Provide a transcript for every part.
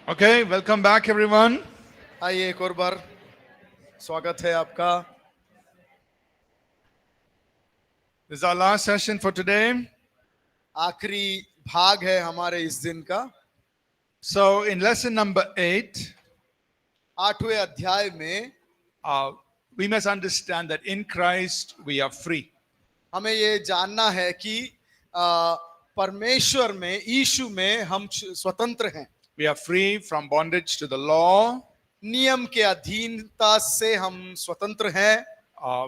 Okay, welcome back everyone. आइए एक और बार स्वागत है आपका। This is our last session for today. आखिरी भाग है हमारे इस दिन का। So, in lesson number 8, 8वें अध्याय में we must understand that in Christ we are free. हमें ये जानना है कि परमेश्वर में, यीशु में हम स्वतंत्र हैं। We are free from bondage to the law. नियम के अधीनता से हम स्वतंत्र हैं।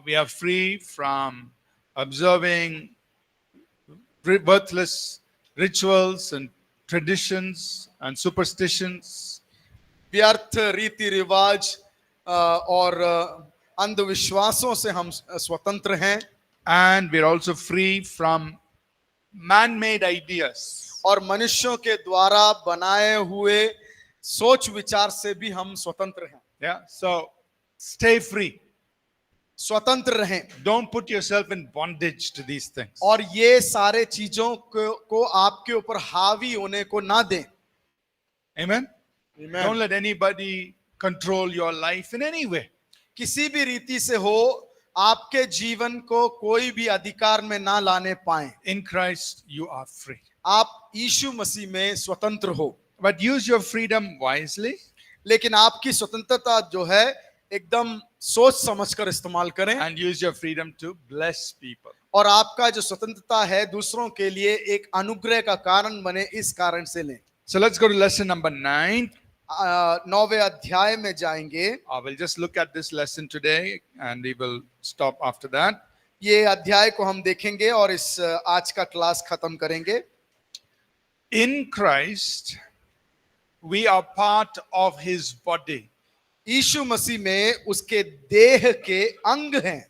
We are free from observing worthless rituals and traditions and superstitions. व्यर्थ रीति रिवाज और अंधविश्वासों से हम स्वतंत्र हैं। And we are also free from man-made ideas. और मनुष्यों के द्वारा बनाए हुए सोच विचार से भी हम स्वतंत्र हैं। Yeah, so stay free. स्वतंत्र रहें। Don't put yourself in bondage to these things. और ये सारे चीजों को आपके ऊपर हावी होने को ना दें। Amen? Don't let anybody control your life in any way. किसी भी रीति से हो, आपके जीवन को कोई भी अधिकार में ना लाने पाए। In Christ you are free. आप यीशु मसीह में स्वतंत्र हो। But use your freedom wisely. लेकिन आपकी स्वतंत्रता जो है एकदम सोच समझकर इस्तेमाल करें। And use your freedom to bless people. और आपका जो स्वतंत्रता है दूसरों के लिए एक अनुग्रह का कारण बने, इस कारण से लें। So let's go to lesson number 9. 9वें अध्याय में जाएंगे। I will just look at this lesson today and we will stop after that. ये अध्याय को हम देखेंगे और इस आज का क्लास खत्म करेंगे। In Christ we are part of his body. यीशु मसीह में उसके देह के अंग हैं।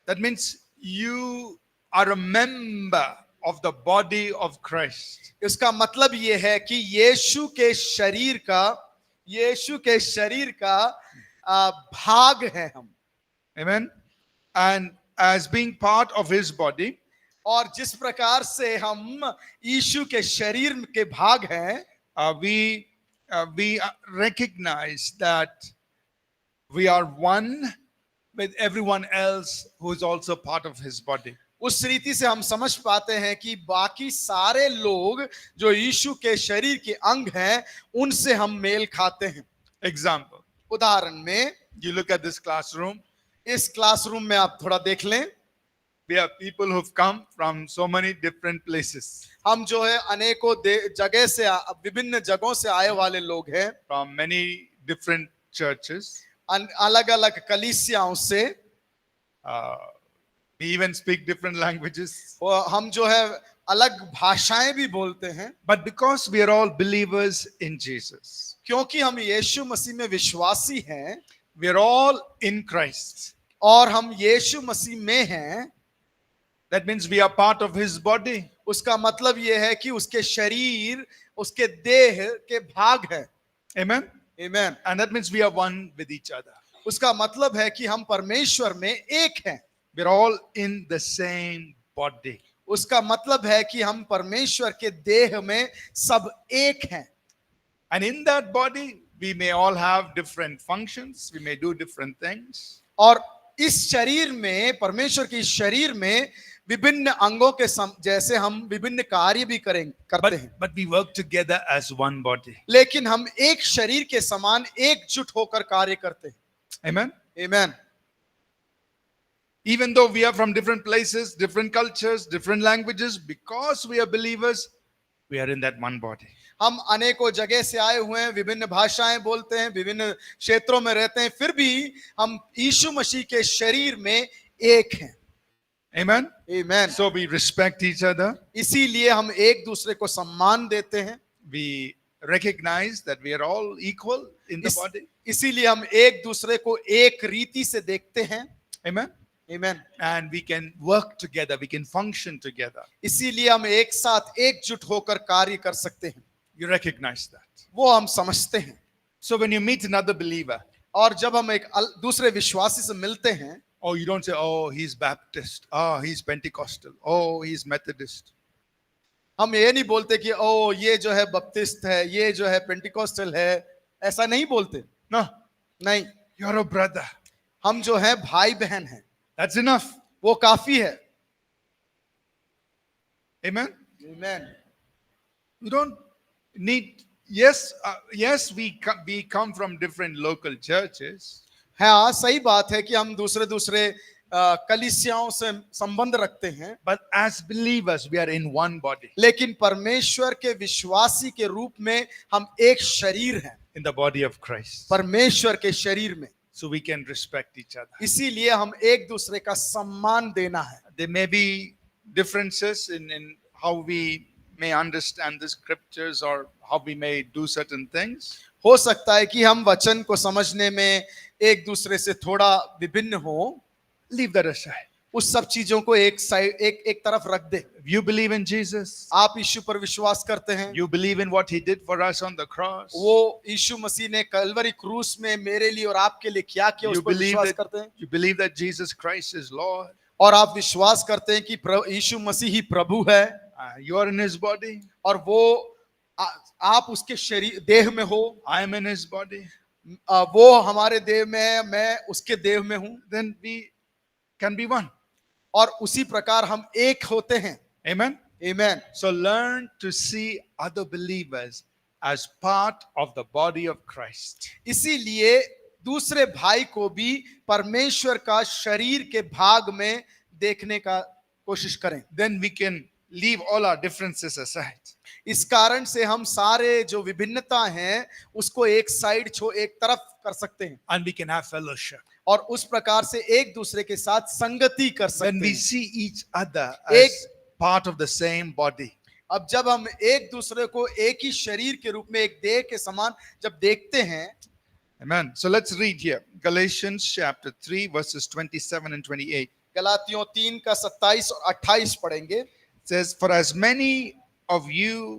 That means you are a member of the body of Christ. इसका मतलब ये है कि यीशु के शरीर का भाग है हम। Amen. And as being part of his body, और जिस प्रकार से हम यीशु के शरीर के भाग हैं, we recognize that we are one with everyone else who is also part of his body. उस रीति से हम समझ पाते हैं कि बाकी सारे लोग जो यीशु के शरीर के अंग हैं, उनसे हम मेल खाते हैं। Example. उदाहरण में, You look at this classroom. इस क्लासरूम में आप थोड़ा देख लें। We have people who've come from so many different places. हम जो है अनेकों जगह से, विभिन्न जगहों से आए वाले लोग हैं। From many different churches. अलग अलग कलीसियाओं से। We even speak different languages. हम जो है अलग भाषाएं भी बोलते हैं। But because we are all believers in Jesus, क्योंकि हम यीशु मसीह में विश्वासी हैं, we are all in Christ. और हम यीशु मसीह में हैं, that means we are part of his body. उसका मतलब ये है कि उसके शरीर, उसके देह के भाग हैं। Amen. Amen. And that means we are one with each other. उसका मतलब है कि हम परमेश्वर में एक हैं। We are all in the same body. उसका मतलब है कि हम परमेश्वर के देह में सब एक हैं। And in that body we may all have different functions, we may do different things. और इस शरीर में, परमेश्वर के इस शरीर में विभिन्न अंगों के जैसे हम विभिन्न कार्य भी करते हैं। But we work together as one body. लेकिन हम एक शरीर के समान एकजुट होकर कार्य करते हैं। Amen. Amen. Even though we are from different places, different cultures, different languages, because we are believers, we are in that one body. हम अनेकों जगह से आए हुए हैं, विभिन्न भाषाएं बोलते हैं, विभिन्न क्षेत्रों में रहते हैं, फिर भी हम यीशु मसीह के शरीर में एक हैं। Amen. Amen. So we respect each other. इसीलिए हम एक दूसरे को सम्मान देते हैं। We recognize that we are all equal in the body. इसीलिए हम एक दूसरे को एक रीति से देखते हैं। Amen. Amen. And we can work together, we can function together. इसीलिए हम एक साथ एकजुट होकर कार्य कर सकते हैं। You recognize that. वो हम समझते हैं। So when you meet another believer, और जब हम एक दूसरे विश्वासी से मिलते हैं, oh, you don't say, oh, he's Baptist, oh, he's Pentecostal, oh, he's Methodist. हम ये नहीं बोलते कि ओ ये जो है बपतिस्त है, ये जो है पेंटिकॉस्टल है, ऐसा नहीं बोलते। No, नहीं, you're a brother. हम जो है भाई बहन हैं, That's enough. वो काफी है। Amen. आमीन। You don't need, yes, yes, we come from different local churches, हाँ, सही बात है कि हम दूसरे दूसरे कलीसियाओं से संबंध रखते हैं, but as believers, we are in one body, लेकिन परमेश्वर के विश्वासी के रूप में हम एक शरीर हैं, in the body of Christ. परमेश्वर के शरीर में। So we can respect each other. इसीलिए हम एक दूसरे का सम्मान देना है। There may be differences in how we may understand the scriptures or how we may do certain things. हो सकता है कि हम वचन को समझने में एक दूसरे से थोड़ा विभिन्न हो, Leave that aside. उस सब चीजों को एक साइड एक तरफ रख दे। If you believe in Jesus, आप यीशु पर विश्वास करते हैं, you believe in what he did for us on the cross, वो यीशु मसीह ने कलवरी क्रूस में मेरे लिए और आपके लिए क्या किया, उस you पर believe विश्वास that, करते हैं, you believe that Jesus Christ is Lord, और आप विश्वास करते हैं कि यीशु मसीह ही प्रभु है, you are in his body, और वो आप उसके शरीर देह में हो, I am in his body, वो हमारे देह में है, मैं उसके देह में हूं, then we can be one. और उसी प्रकार हम एक होते हैं। Amen. आमीन। So learn to see other believers as part of the body of Christ. इसीलिए दूसरे भाई को भी परमेश्वर का शरीर के भाग में देखने का कोशिश करें। Then we can leave all our differences aside. इस कारण से हम सारे जो विभिन्नता हैं उसको एक साइड एक तरफ कर सकते हैं, And we can have fellowship. और उस प्रकार से एक दूसरे के साथ संगति कर When सकते we हैं। see each other एक- as part of the same body. अब जब हम एक दूसरे को एक ही शरीर के रूप में एक देह के समान जब देखते हैं, Amen. So let's read here. Galatians chapter 3 verses 27 and 28. गलातियों 3 का 27 और 28 पढ़ेंगे। It says, for as many of you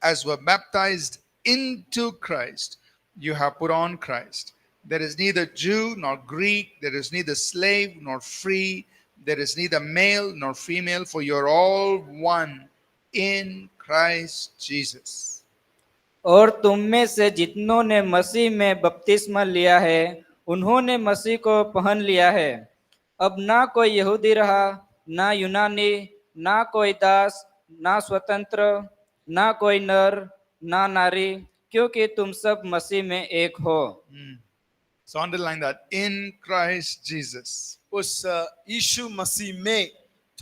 as were baptized into Christ, you have put on Christ. There is neither Jew nor Greek, there is neither slave nor free, there is neither male nor female, for you are all one in Christ Jesus. और तुम में से जितनों ने मसीह में बपतिस्मा लिया है, उन्होंने मसीह को पहन लिया है। अब ना कोई यहूदी रहा, ना यूनानी, ना कोई दास, ना स्वतंत्र, ना कोई नर, ना नारी, क्योंकि तुम सब मसीह में एक हो। So underline that, in Christ Jesus. उस यीशु मसीह में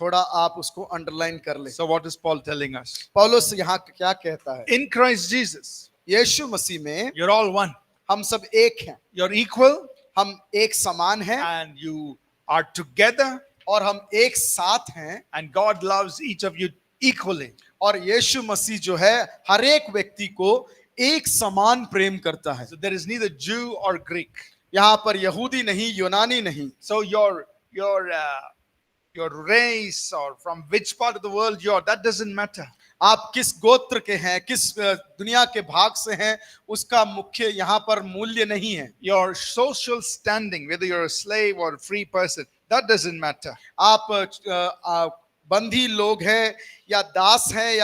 थोड़ा आप उसको अंडरलाइन कर ले। So what is Paul telling us? पौलुस यहाँ क्या कहता है? In Christ Jesus, यीशु मसीह में you're all one. हम सब एक हैं, You're equal हम एक समान हैं, and you are together, और हम एक साथ हैं, and God loves each of you equally. और यीशु मसीह जो है हर एक व्यक्ति को एक समान प्रेम करता है। So there is neither Jew or Greek. यहाँ पर यहूदी नहीं, यूनानी नहीं। So your race or from which part of the world you are, that doesn't matter. आप किस गोत्र के हैं, किस दुनिया के भाग से हैं, उसका मुख्य यहाँ पर मूल्य नहीं है। Your social standing, whether you're a slave or a free person, that doesn't matter. आप बंधी लोग हैं या दास हैं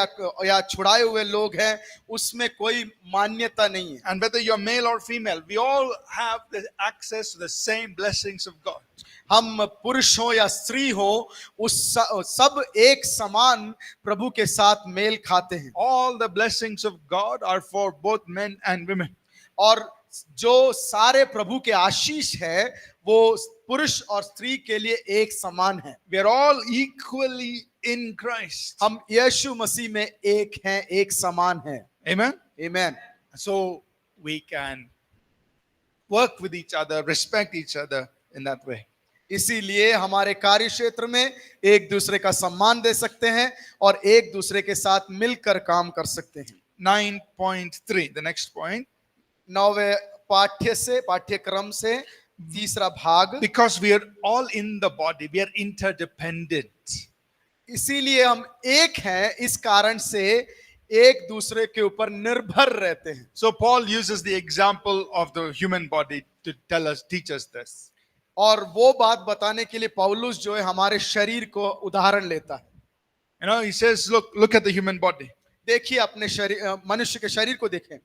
या छुड़ाए हुए लोग हैं, उसमें कोई मान्यता नहीं है। And whether you're male or female, we all have the access to the same blessings of God. हम पुरुष हो या स्त्री हो, उस सब एक समान प्रभु के साथ मेल खाते हैं। All the blessings of God are for both men and women. और जो सारे प्रभु के आशीष है वो पुरुष और स्त्री के लिए एक समान है। We are all equally in Christ. हम यीशु मसीह में एक हैं, एक समान हैं। Amen. आमीन। So we can work with each other, respect each other in that way. इसीलिए हमारे कार्य क्षेत्र में एक दूसरे का सम्मान दे सकते हैं और एक दूसरे के साथ मिलकर काम कर सकते हैं। 9.3, the next point. 9वें पाठ्यक्रम से तीसरा भाग, Because we are all in the body, we are interdependent. इसीलिए हम एक हैं, इस कारण से एक दूसरे के ऊपर निर्भर रहते हैं। So Paul uses the example of the human body to teach us this. और वो बात बताने के लिए पौलुस जो है हमारे शरीर को उदाहरण लेता है। You know, he says, look at the human body. देखिए अपने शरीर, मनुष्य के शरीर को देखें।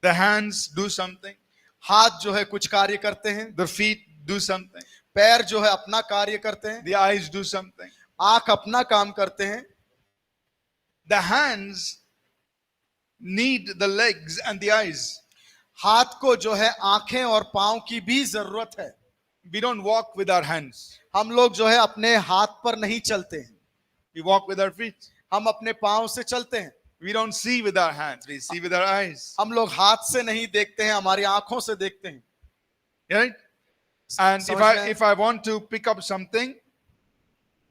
The hands do something, हाथ जो है कुछ कार्य करते हैं, the feet do something, पैर जो है अपना कार्य करते हैं, the eyes do something. आंख अपना काम करते हैं। The hands need the legs and the eyes. हाथ को जो है आंखें और पांव की भी जरूरत है। We don't walk with our hands. हम लोग जो है अपने हाथ पर नहीं चलते हैं, We walk with our feet. हम अपने पांव से चलते हैं। We don't see with our hands. We see with our eyes. हम लोग हाथ से नहीं देखते हैं, हमारी आंखों से देखते हैं। Right? And समझ रहे हैं? if I want to pick up something,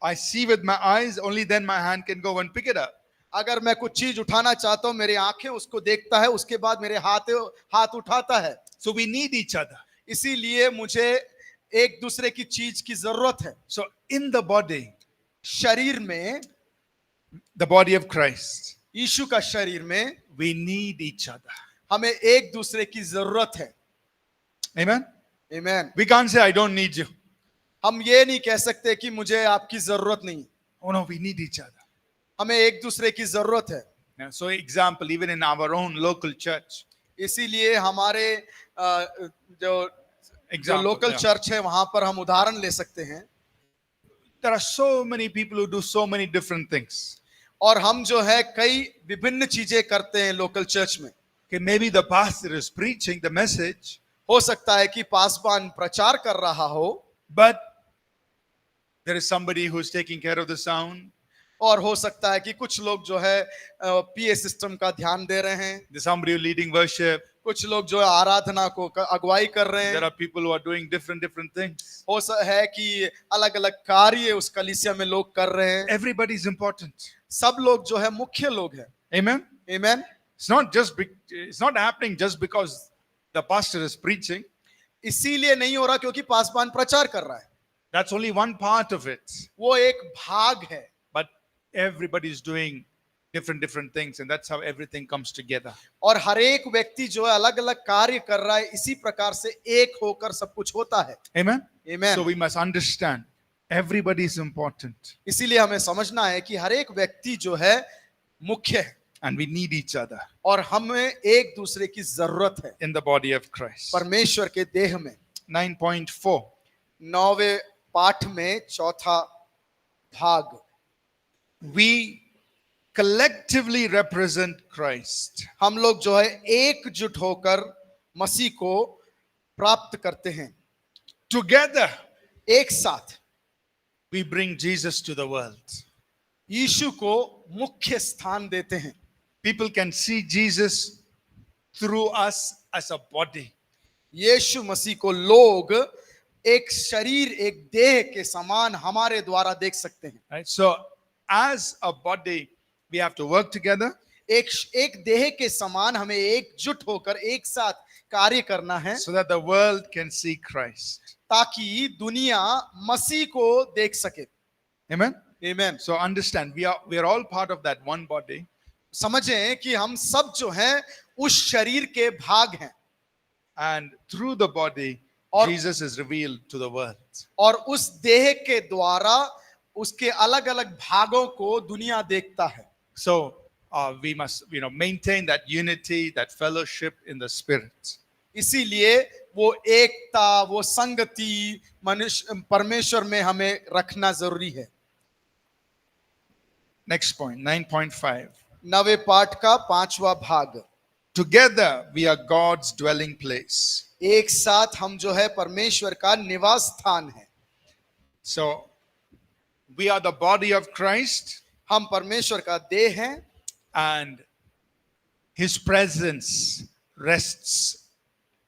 I see with my eyes, only then my hand can go and pick it up. अगर मैं कुछ चीज उठाना चाहता हूं, मेरी आंखें उसको देखता है, उसके बाद मेरे हाथ उठाता है। So we need each other. इसीलिए मुझे एक दूसरे की चीज की जरूरत है। So in the body, शरीर में, the body of Christ, यीशु का शरीर में we need each other. हमें एक दूसरे की जरूरत है। Amen? आमीन। We can't say, I don't need you. हम ये नहीं कह सकते कि मुझे आपकी जरूरत नहीं, Oh no, we need each other. हमें एक दूसरे की जरूरत है। Yeah, so example, even in our own local church, इसीलिए हमारे जो example, लोकल yeah. चर्च है वहां पर हम उदाहरण ले सकते हैं। There are so many people who do so many different things. और हम जो है कई विभिन्न चीजें करते हैं लोकल चर्च में। Okay, maybe the pastor is preaching the message, हो सकता है कि पासवान प्रचार कर रहा हो, but there is somebody who's taking care of the sound. और हो सकता है कि कुछ लोग जो है पीए सिस्टम का ध्यान दे रहे हैं, There's somebody who's leading worship. कुछ लोग जो है आराधना को अगुवाई कर रहे There हैं। are people who are doing different things. है कि अलग अलग कार्य उस कलीसिया में लोग कर रहे हैं। Everybody is important. सब लोग जो है मुख्य लोग हैं। Amen? आमीन। It's not happening just because the pastor is preaching. इसीलिए नहीं हो रहा क्योंकि पासवान प्रचार कर रहा है, That's only one part of it. वो एक भाग है। But everybody is doing different things, and that's how everything comes together. और हर एक व्यक्ति जो है अलग अलग कार्य कर रहा है, इसी प्रकार से एक होकर सब कुछ होता है। Amen? आमीन। So we must understand everybody is important, इसीलिए हमें समझना है कि हर एक व्यक्ति जो है मुख्य है and we need each other और हमें एक दूसरे की जरूरत है in the body of Christ. परमेश्वर के देह में। 9.4. 9वें पाठ में चौथा भाग, We collectively represent Christ. हम लोग जो है एकजुट होकर मसीह को प्राप्त करते हैं। Together, एक साथ we bring Jesus to the world. यीशु को मुख्य स्थान देते हैं। People can see Jesus through us as a body. यीशु मसीह को लोग एक शरीर, एक देह के समान हमारे द्वारा देख सकते हैं। Right? So, as a body, we have to work together. एक देह के समान हमें एकजुट होकर एक साथ कार्य करना है, so that the world can see Christ. ताकि दुनिया मसीह को देख सके। Amen? आमीन। So understand, we are all part of that one body, समझें कि हम सब जो हैं उस शरीर के भाग हैं and through the body, और- Jesus is revealed to the world. और उस देह के द्वारा उसके अलग अलग भागों को दुनिया देखता है। So we must, maintain that unity, that fellowship in the Spirit. इसीलिए वो एकता, वो संगति मनुष्य परमेश्वर में हमें रखना जरूरी है। Next point, 9.5. 9वें पाठ का 5वां भाग, Together we are God's dwelling place. एक साथ हम जो है परमेश्वर का निवास स्थान है। So we are the body of Christ, हम परमेश्वर का देह हैं and His presence rests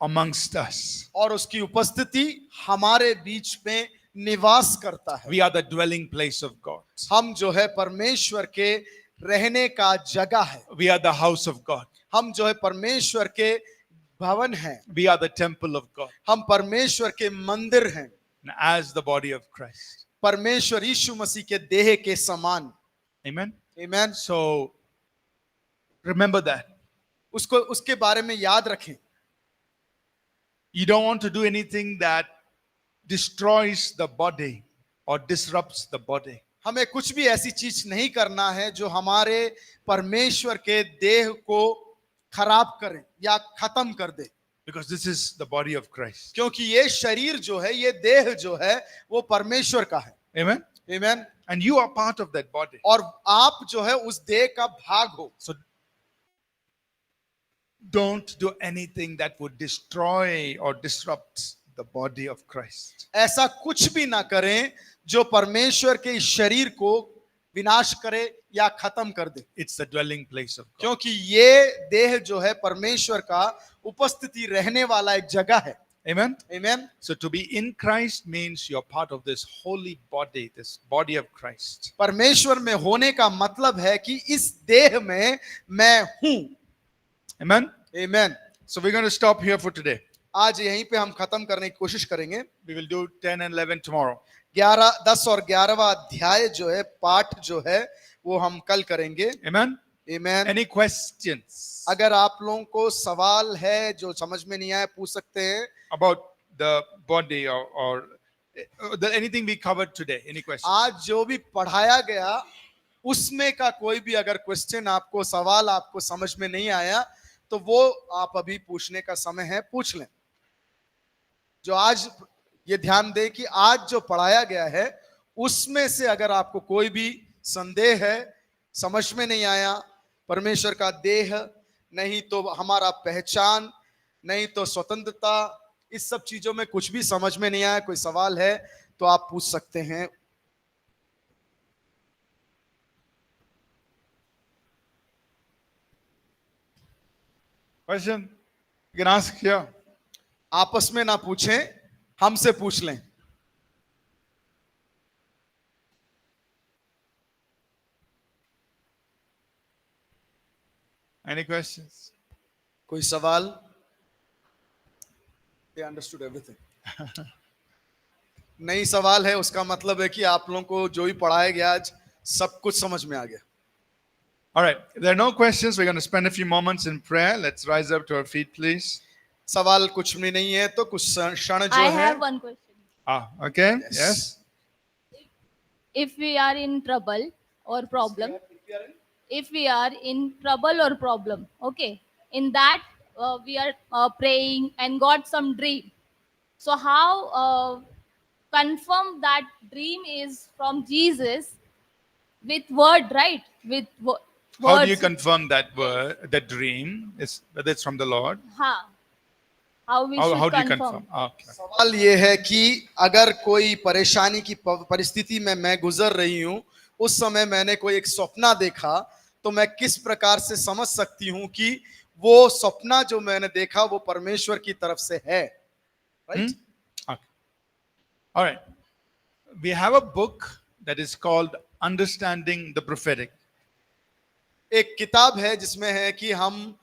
amongst us. और उसकी उपस्थिति हमारे बीच में निवास करता है। We are the dwelling place of God. हम जो है परमेश्वर के रहने का जगह है। We are the house of God. हम जो है परमेश्वर के भवन हैं। We are the temple of God. हम परमेश्वर के मंदिर हैं, As the body of Christ. परमेश्वर यीशु मसीह के देह के समान। Amen. आमीन। So remember that. उसके बारे में याद रखें। You don't want to do anything that destroys the body or disrupts the body. हमें कुछ भी ऐसी चीज नहीं करना है जो हमारे परमेश्वर के देह को खराब करे या खत्म कर दे, because this is the body of Christ. क्योंकि ये शरीर जो है, ये देह जो है, वो परमेश्वर का है। Amen. आमीन। And you are part of that body. और आप जो है उस देह का भाग हो। So don't do anything that would destroy or disrupt the body of Christ. ऐसा कुछ भी ना करें जो परमेश्वर के इस शरीर को विनाश करे या खत्म कर दे, It's the dwelling place of God. क्योंकि ये देह जो है परमेश्वर का उपस्थिति रहने वाला एक जगह है। Amen. आमीन। So to be in Christ means you're part of this holy body, this body of Christ. परमेश्वर में होने का मतलब है कि इस देह में मैं हूं। Amen. आमीन। So we're going to stop here for today. आज यहीं पे हम खत्म करने की कोशिश करेंगे। We will do 10 and 11 tomorrow. 10 और 11वां अध्याय जो है, पाठ जो है, वो हम कल करेंगे। Amen. आमीन। Any questions अगर आप लोगों को सवाल है जो समझ में नहीं आया, पूछ सकते हैं। about the body or anything we covered today? Any questions? आज जो भी पढ़ाया गया उसमें का कोई भी अगर क्वेश्चन आपको, सवाल आपको समझ में नहीं आया, तो वो आप अभी पूछने का समय है, पूछ लें। जो आज ये ध्यान दें कि आज जो पढ़ाया गया है उसमें से अगर आपको कोई भी संदेह है, समझ में नहीं आया, परमेश्वर का देह, नहीं तो हमारा पहचान, नहीं तो स्वतंत्रता, इस सब चीजों में कुछ भी समझ में नहीं आया, कोई सवाल है तो आप पूछ सकते हैं। Question? You can ask here. आपस में ना पूछें, हमसे पूछ लें। Any questions? कोई सवाल? They understood everything. नहीं सवाल है, उसका मतलब है कि आप लोगों को जो भी पढ़ाया गया आज सब कुछ समझ में आ गया। All right. If there are no questions, we're going to spend a few moments in prayer. Let's rise up to our feet, please. सवाल कुछ भी नहीं है तो कुछ क्षण जो I है। have one question. Okay. Yes. Yes. If we are in trouble or problem, okay, in that we are praying and got some dream. So how confirm that dream is from Jesus with word, right? With words. How do you confirm that word, that dream, is whether it's from the Lord? हाँ. How we should How do you confirm? confirm? Okay. सवाल ये है कि अगर कोई परेशानी की परिस्थिति में मैं गुजर रही हूँ, उस समय मैंने कोई एक सपना देखा, तो मैं किस प्रकार से समझ सकती हूँ कि वो सपना जो मैंने देखा वो परमेश्वर की तरफ से है, right? Okay. All right. We have a book that is called Understanding the Prophetic. एक किताब है जिसमें है कि हम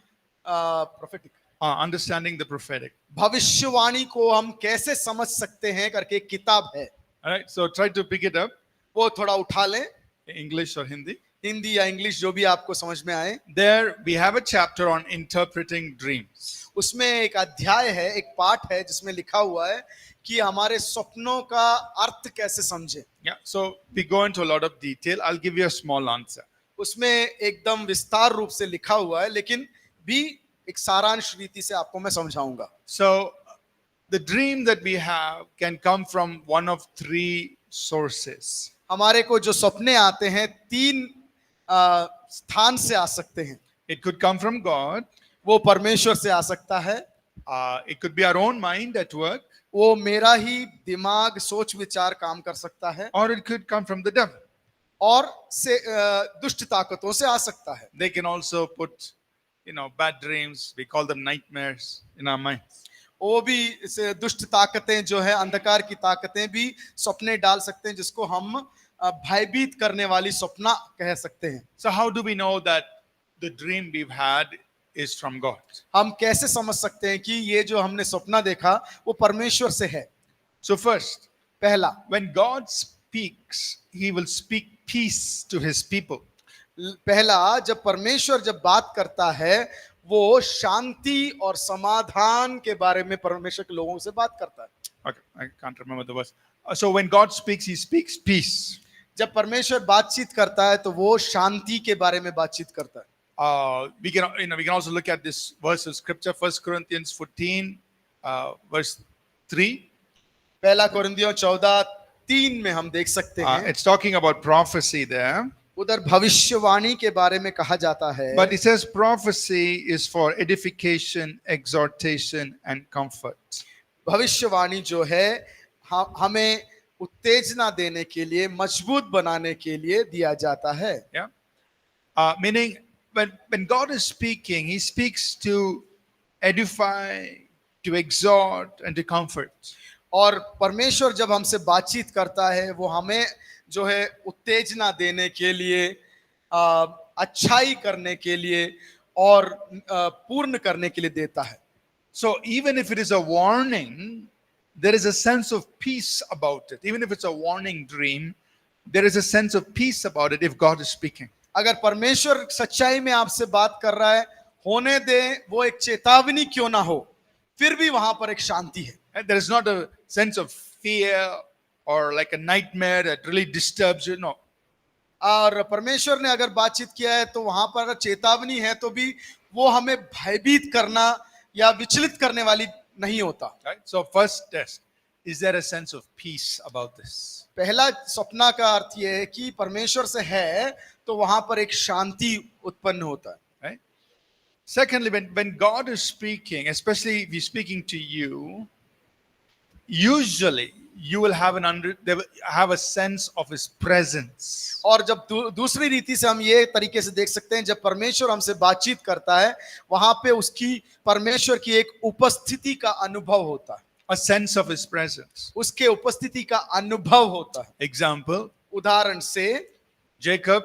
प्रोफेटिक, Understanding the Prophetic. भविष्यवाणी को हम कैसे समझ सकते हैं करके एक किताब है। All right. So try to pick it up, वो थोड़ा उठा लें, English or Hindi. हिंदी या इंग्लिश जो भी आपको समझ में आए। There we have a chapter on interpreting dreams. उसमें एक अध्याय है, एक पाठ है जिसमें लिखा हुआ है कि हमारे सपनों का अर्थ कैसे समझे। Yeah. So we go into a lot of detail. I'll give you a small answer. उसमें एकदम विस्तार रूप से लिखा हुआ है, लेकिन भी एक सारांश रीति से आपको मैं समझाऊंगा। So the dream that we have can come from one of three sources. हमारे को जो सपने आते हैं तीन स्थान से आ सकते हैं। It could come from God. वो परमेश्वर से आ सकता है, It could be our own mind at work, वो मेरा ही दिमाग, सोच विचार काम कर सकता है, or it could come from the devil. और से दुष्ट ताकतों से आ सकता है। They can also put, bad dreams. We call them nightmares in our minds. वो भी इसे दुष्ट ताकतें जो है, अंधकार की ताकतें भी सपने डाल सकते हैं, जिसको हम भयभीत करने वाली सपना कह सकते हैं। So how do we know that the dream we've had is from God? हम कैसे समझ सकते हैं कि ये जो हमने सपना देखा वो परमेश्वर से है? So first, पहला, when God speaks, he will speak peace to his people. पहला जब परमेश्वर जब बात करता है वो शांति और समाधान के बारे में परमेश्वर के लोगों से बात करता है। Okay, I can't remember the verse. So when God speaks, he speaks peace. जब परमेश्वर बातचीत करता है तो वो शांति के बारे में बातचीत करता है. We can also look at this verse of scripture, 1 Corinthians 14, verse 3. पहला कोरिन्थियों 14:3 में हम देख सकते हैं. It's talking about prophecy there. उधर भविष्यवाणी के बारे में कहा जाता है. But it says prophecy is for edification, exhortation, and comfort. भविष्यवाणी जो है हमें उत्तेजना देने के लिए, मजबूत बनाने के लिए दिया जाता है. Yeah. Meaning, when God is speaking, He speaks to edify, to exhort, and to comfort. और परमेश्वर जब हमसे बातचीत करता है वो हमें जो है उत्तेजना देने के लिए, अच्छाई करने के लिए और पूर्ण करने के लिए देता है. So even if it is a warning, there is a sense of peace about it. Even if it's a warning dream, there is a sense of peace about it if God is speaking. अगर परमेश्वर सच्चाई में आपसे बात कर रहा है, होने दे, वो एक चेतावनी क्यों ना हो, फिर भी वहां पर एक शांति है. And there is not a sense of fear or like a nightmare that really disturbs you. No. और परमेश्वर ने अगर बातचीत किया है तो वहां पर अगर चेतावनी है तो भी वो हमें भयभीत करना या विचलित करने वाली नहीं होता. Right? So first test, is there a sense of peace about this? पहला सपना का अर्थ ये है कि परमेश्वर से है तो वहां पर एक शांति उत्पन्न होता है. Right? Secondly, when God is speaking, especially if He's speaking to you, usually you will have a sense of His presence. और जब दूसरी रीति से हम ये तरीके से देख सकते हैं, जब परमेश्वर हमसे बातचीत करता है वहां पे उसकी, परमेश्वर की एक उपस्थिति का अनुभव होता है. A sense of His presence. उसके उपस्थिति का अनुभव होता है. Example, उदाहरण से Jacob,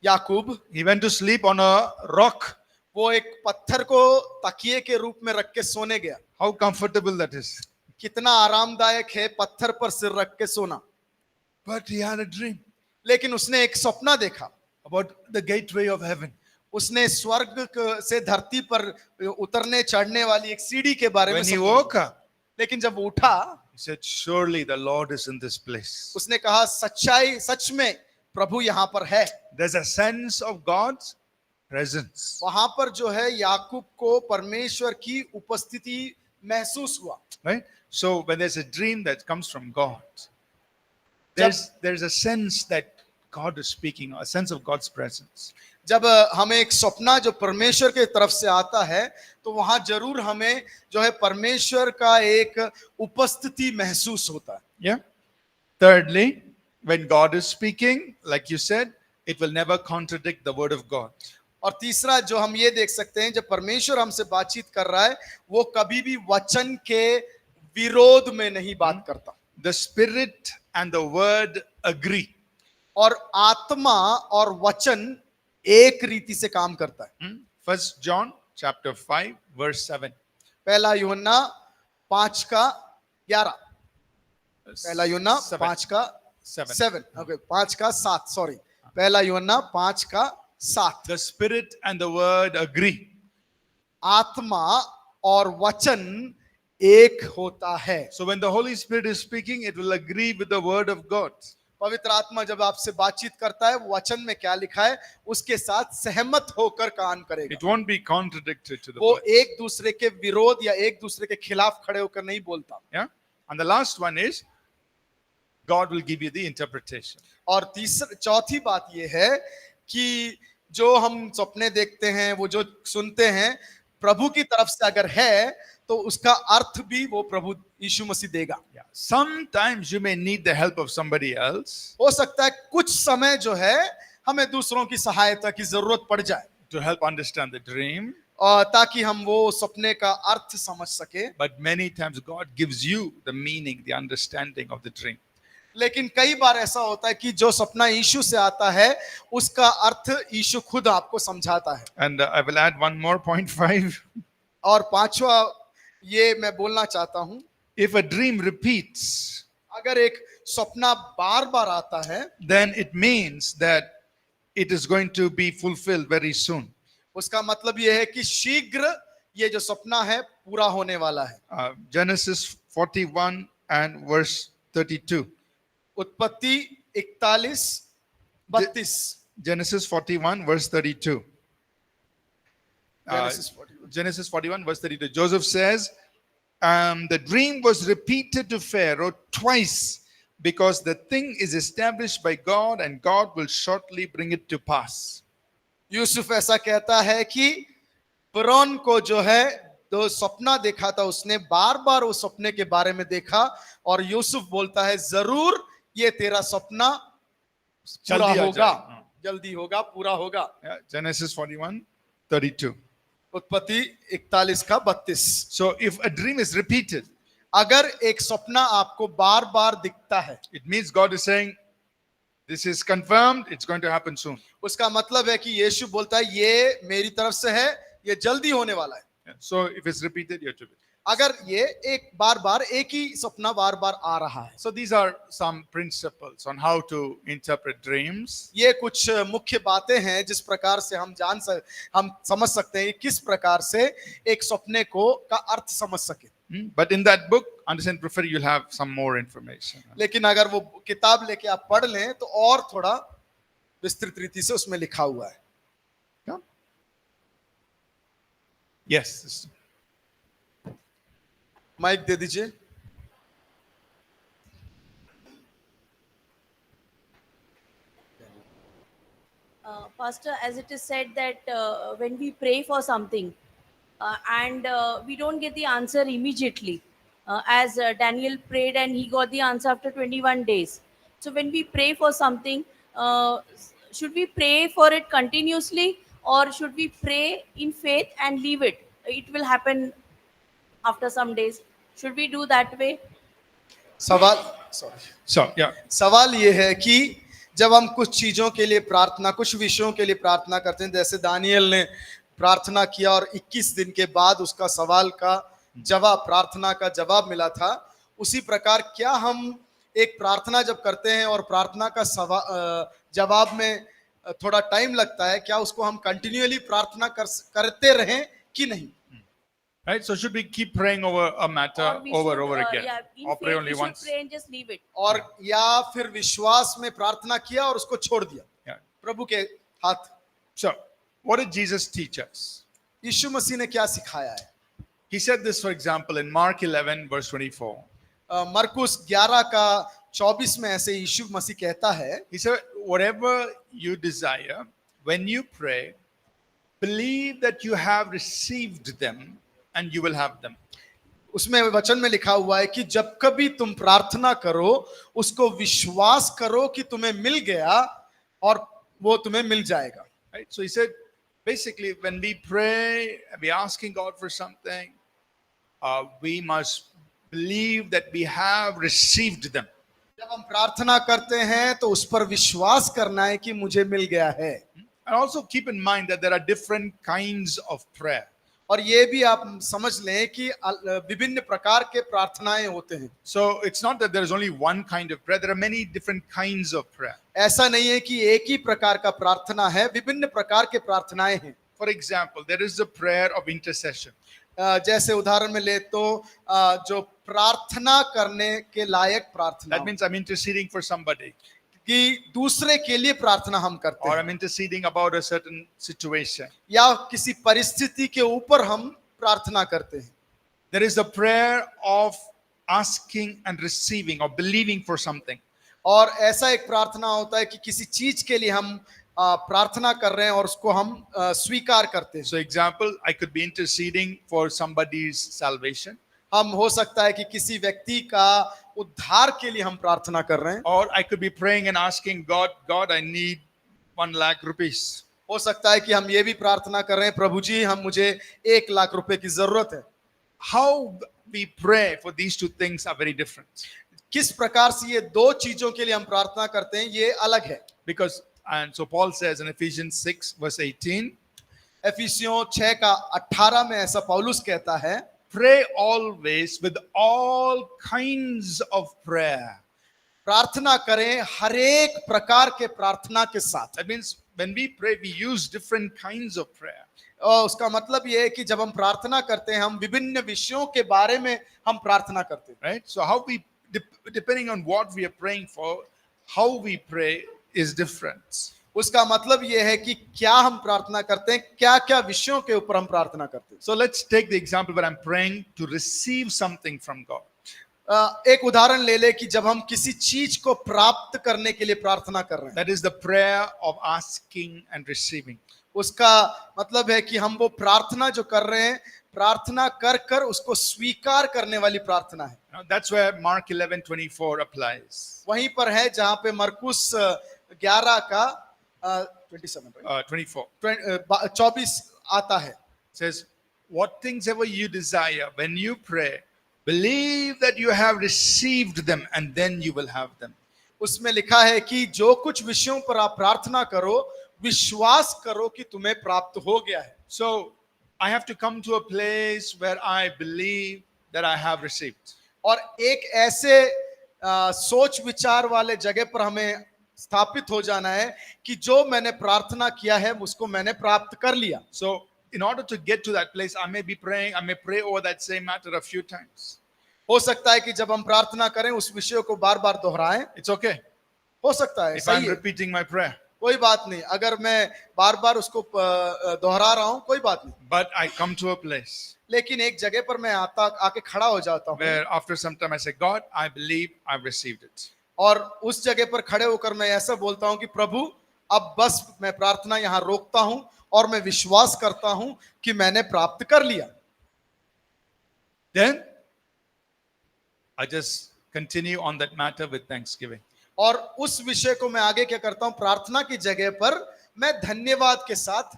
Yakub, he went to sleep on a rock. वो एक पत्थर को तकिए के रूप में रख के सोने गया. How comfortable that is. कितना आरामदायक है पत्थर पर सिर रख के सोना. But he had a dream लेकिन उसने एक सपना देखा. about the gateway of heaven. उसने स्वर्ग से धरती पर उतरने चढ़ने वाली एक सीढ़ी के बारे में When he सपना woke देखा. up, लेकिन जब वो उठा, he said, surely the Lord is in this place. उसने कहा सच्चाई, सच में प्रभु यहाँ पर है. There's a sense of God's presence. वहां पर जो है याकूब को परमेश्वर की उपस्थिति महसूस हुआ. Right? So when there's a dream that comes from God, there's a sense that God is speaking, a sense of God's presence. जब हमें एक सपना जो परमेश्वर के तरफ से आता है तो वहां जरूर हमें जो है परमेश्वर का एक उपस्थिति महसूस होता है. Yeah. Thirdly, when God is speaking, like you said, it will never contradict the word of God. और तीसरा जो हम ये देख सकते हैं, जब परमेश्वर हमसे बातचीत कर रहा है वो कभी भी वचन के विरोध में नहीं बात करता. The spirit and the word agree. और आत्मा और वचन एक रीति से काम करता है. 1 John chapter 5 verse 7. पहला यूहन्ना 5:11. पहला यूहन्ना 5:7. ओके, 5:7. सॉरी, पहला यूहन्ना 5:7. The spirit and the word agree. आत्मा और वचन एक होता है. So when the Holy Spirit is speaking, it will agree with the word of God. पवित्र आत्मा जब आपसे बातचीत करता है, वचन में क्या लिखा है उसके साथ सहमत होकर काम करेगा. It won't be contradictory to the वो word. एक दूसरे के विरोध या एक दूसरे के खिलाफ खड़े होकर नहीं बोलता. Yeah. And the last one is God will give you the interpretation. और चौथी बात ये है कि जो हम सपने देखते हैं, वो जो सुनते हैं, प्रभु की तरफ से अगर है तो उसका अर्थ भी वो प्रभु यीशु मसीह देगा. Yeah. Sometimes you may need the help of somebody else हो सकता है कुछ समय जो है हमें दूसरों की सहायता की जरूरत पड़ जाए to help understand the dream. और ताकि हम वो सपने का अर्थ समझ सके. But many times God gives you the meaning, the understanding of the dream. लेकिन कई बार ऐसा होता है कि जो सपना यीशु से आता है उसका अर्थ यीशु खुद आपको समझाता है. And I will add one more, point 5. और पांचवा ये मैं बोलना चाहता हूं, If a dream repeats, अगर एक सपना बार बार आता है then it means that it is going to be fulfilled very soon. उसका मतलब ये है कि शीघ्र ये जो सपना है पूरा होने वाला है. Genesis 41 and verse 32. उत्पत्ति 41, 32। Genesis 41, verse 32. Genesis 41. Genesis 41, verse 32. Joseph says, the dream was repeated to Pharaoh twice because the thing is established by God and God will shortly bring it to pass. Yusuf ऐसा कहता है कि फिरौन को जो है दो सपना देखा था, उसने बार बार उस सपने के बारे में देखा और यूसुफ बोलता है जरूर ये तेरा सपना पूरा जल्दी आ होगा, जाए। जल्दी होगा, पूरा होगा। Yeah, Genesis 41, 32. उत्पत्ति 41 का 32। So if a dream is repeated, अगर एक सपना आपको बार बार दिखता है, it means God is saying, this is confirmed, it's going to happen soon. उसका मतलब है कि यीशु बोलता है ये मेरी तरफ से है, ये जल्दी होने वाला है। Yeah. So if it's repeated, you have to be. अगर ये एक बार एक ही सपना बार बार आ रहा है। So these are some principles on how to interpret dreams. ये कुछ मुख्य बातें हैं जिस प्रकार से हम हम समझ सकते हैं किस प्रकार से एक सपने को का अर्थ समझ सके। But in that book, Understand Prefer, you'll have some more information. लेकिन अगर वो किताब लेके आप पढ़ लें तो और थोड़ा विस्तृत रीति से उसमें लिखा हुआ है। Yeah? Yes. माइक दे दीजिए। Pastor, as it is said that when we pray for something and we don't get the answer immediately, as Daniel prayed and he got the answer after 21 days. So when we pray for something, should we pray for it continuously or should we pray in faith and leave it? It will happen after some days. Should we do that way? So, yeah. सवाल ये है कि जब हम कुछ चीजों के लिए प्रार्थना, कुछ विषयों के लिए प्रार्थना करते हैं, जैसे दानियल ने प्रार्थना किया और 21 दिन के बाद उसका सवाल का जवाब, प्रार्थना का जवाब मिला था, उसी प्रकार क्या हम एक प्रार्थना जब करते हैं और प्रार्थना का जवाब में थोड़ा टाइम लगता है, क्या उसको हम कंटिन्यूअली प्रार्थना करते रहें कि नहीं? Right? So should we keep praying over a matter Or we over should, again? yeah, in Or pray faith only we should once? pray and just leave it. और या फिर विश्वास में प्रार्थना किया और उसको छोड़ दिया Yeah. प्रभु के हाथ। So, what did Jesus teach us? यीशु मसीह ने क्या सिखाया है? He said this, for example, in Mark 11, verse 24. मरकुस 11 का 24 में ऐसे यीशु मसीह कहता है, He said, whatever you desire, when you pray, believe that you have received them and you will have them. उसमें वचन में लिखा हुआ है कि जब कभी तुम प्रार्थना करो उसको विश्वास करो कि तुम्हें मिल गया और वो तुम्हें मिल जाएगा। Right? So he said, basically, when we pray, we're asking God for something, we must believe that we have received them. जब हम प्रार्थना करते हैं तो उस पर विश्वास करना है कि मुझे मिल गया है। And also keep in mind that there are different kinds of prayer. और ये भी आप समझ लें कि विभिन्न प्रकार के प्रार्थनाएं होते हैं। So it's not that there is only one kind of prayer. There are many different kinds of prayer. ऐसा नहीं है कि एक ही प्रकार का प्रार्थना है, विभिन्न प्रकार के प्रार्थनाएं हैं। For example, there is the prayer of intercession. जैसे उदाहरण में ले तो जो प्रार्थना करने के लायक प्रार्थना, That means I'm interceding for somebody, कि दूसरे के लिए प्रार्थना हम करते or हैं, I'm interceding about a certain situation. या किसी परिस्थिति के ऊपर हम प्रार्थना करते हैं। There is the prayer of asking and receiving or believing for something. और ऐसा एक प्रार्थना होता है कि किसी चीज के लिए हम प्रार्थना कर रहे हैं और उसको हम स्वीकार करते हैं। So example, I could be interceding for somebody's salvation, हम हो सकता है कि किसी व्यक्ति का उद्धार के लिए हम प्रार्थना कर रहे हैं, or I could be praying and asking God, I need 1 lakh rupees. हो सकता है कि हम ये भी प्रार्थना कर रहे हैं, प्रभु जी हम मुझे 1 लाख रुपए की जरूरत है। How we pray for these two things are very different. किस प्रकार से ये दो चीजों के लिए हम प्रार्थना करते हैं ये अलग है। Because, and so Paul says in Ephesians 6 verse 18, एफिसियों 6 का 18 में ऐसा पौलुस कहता है, pray always with all kinds of prayer. प्रार्थना करें हर एक प्रकार के प्रार्थना के साथ। That means when we pray, we use different kinds of prayer. और उसका मतलब ये है कि जब हम प्रार्थना करते हैं हम विभिन्न विषयों के बारे में हम प्रार्थना करते हैं। Right? So how we, depending on what we are praying for, how we pray is different. उसका मतलब यह है कि क्या हम प्रार्थना करते हैं, क्या क्या विषयों के ऊपर हम प्रार्थना करते हैं। So let's take the example where I'm praying to receive something from God. एक उदाहरण ले ले कि जब हम किसी चीज को प्राप्त करने के लिए प्रार्थना कर रहे हैं, That is the prayer of asking and receiving. उसका मतलब है कि हम वो प्रार्थना जो कर रहे हैं, प्रार्थना कर कर उसको स्वीकार करने वाली प्रार्थना है। Now, that's where Mark 11:24 applies. वहीं पर है जहां पे मरकुस 11 का 27 24 24 आता है। It says, what things ever you desire when you pray, believe that you have received them and then you will have them. उसमें लिखा है कि जो कुछ विषयों पर आप प्रार्थना करो, विश्वास करो कि तुम्हें प्राप्त हो गया है। So I have to come to a place where I believe that I have received. और एक ऐसे सोच विचार वाले जगह पर हमें स्थापित हो जाना है कि जो मैंने प्रार्थना किया है उसको मैंने प्राप्त कर लिया। So in order to get to that place, I may be praying, I may pray over that same matter a few times. हो सकता है कि जब हम प्रार्थना करें उस विषय को बार बार दोहराएं, It's okay हो सकता है, if सही I'm है, repeating my prayer. कोई बात नहीं। अगर मैं बार बार उसको दोहरा रहा हूं, कोई बात नहीं। But I come to a place लेकिन एक जगह पर मैं आके खड़ा हो जाता हूं where after some time I say, God, I believe I've received it. और उस जगह पर खड़े होकर मैं ऐसा बोलता हूं कि प्रभु, अब बस मैं प्रार्थना यहां रोकता हूं और मैं विश्वास करता हूं कि मैंने प्राप्त कर लिया। Then I just continue on that matter with thanksgiving. और उस विषय को मैं आगे क्या करता हूं, प्रार्थना की जगह पर मैं धन्यवाद के साथ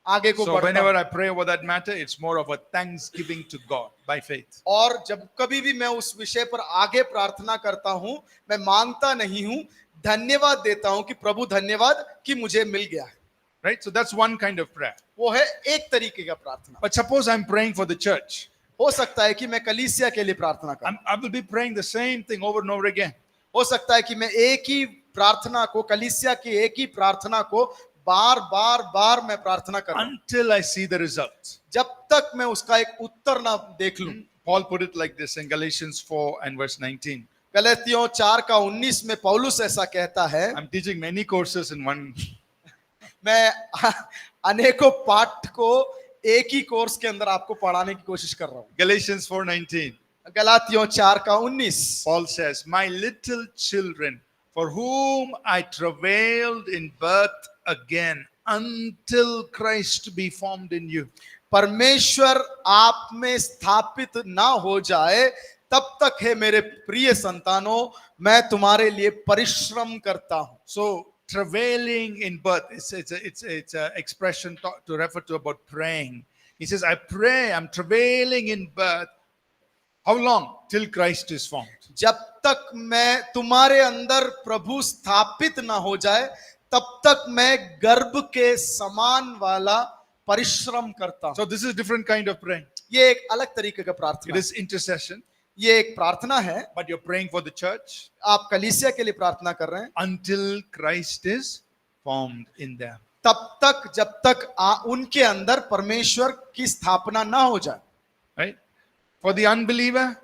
आगे को So बढ़ता whenever हूं। I pray over that matter, it's more of a thanksgiving to God by faith. और जब कभी भी मैं उस विषय पर आगे प्रार्थना करता हूं, मैं मांगता नहीं हूं, धन्यवाद देता हूं कि प्रभु धन्यवाद कि मुझे मिल गया है। Right? So that's one kind of prayer. वो है एक तरीके का प्रार्थना। But suppose I'm praying for the church. हो सकता है कि मैं कलीसिया के लिए प्रार्थना करूं, I will be praying the same thing over and over again. हो सकता है कि मैं एक ही प्रार्थना को, कलीसिया की एक ही प्रार्थना को बार बार बार मैं प्रार्थना करूं Until I see the result. जब तक मैं उसका एक उत्तर ना देख लूं। Paul put it like this in Galatians 4 and verse 19. गलातियों 4 का 19 में पौलुस ऐसा कहता है। I'm teaching many courses in one. मैं अनेकों पाठ को एक ही कोर्स के अंदर आपको पढ़ाने की कोशिश कर रहा हूं। Galatians 4:19. गलातियों 4 का 19, Paul says, my little children, for whom I travailed in birth again until Christ be formed in you. परमेश्वर आप में स्थापित ना हो जाए तब तक है मेरे प्रिय संतानों, मैं तुम्हारे लिए परिश्रम करता हूं। So travailing in birth, it's a expression to refer to about praying. He says, I pray, I'm travailing in birth. How long? Till Christ is formed. जब तक मैं तुम्हारे अंदर प्रभु स्थापित ना हो जाए तब तक मैं गर्भ के समान वाला परिश्रम करता हूं। So this is different kind of praying. ये एक अलग तरीके का It प्रार्थना is intercession, ये एक प्रार्थना है। but you're praying for the church आप कलीसिया के लिए प्रार्थना कर रहे हैं until Christ is formed in them. तब तक जब तक उनके अंदर परमेश्वर की स्थापना ना हो जाए। Right? For the unbeliever,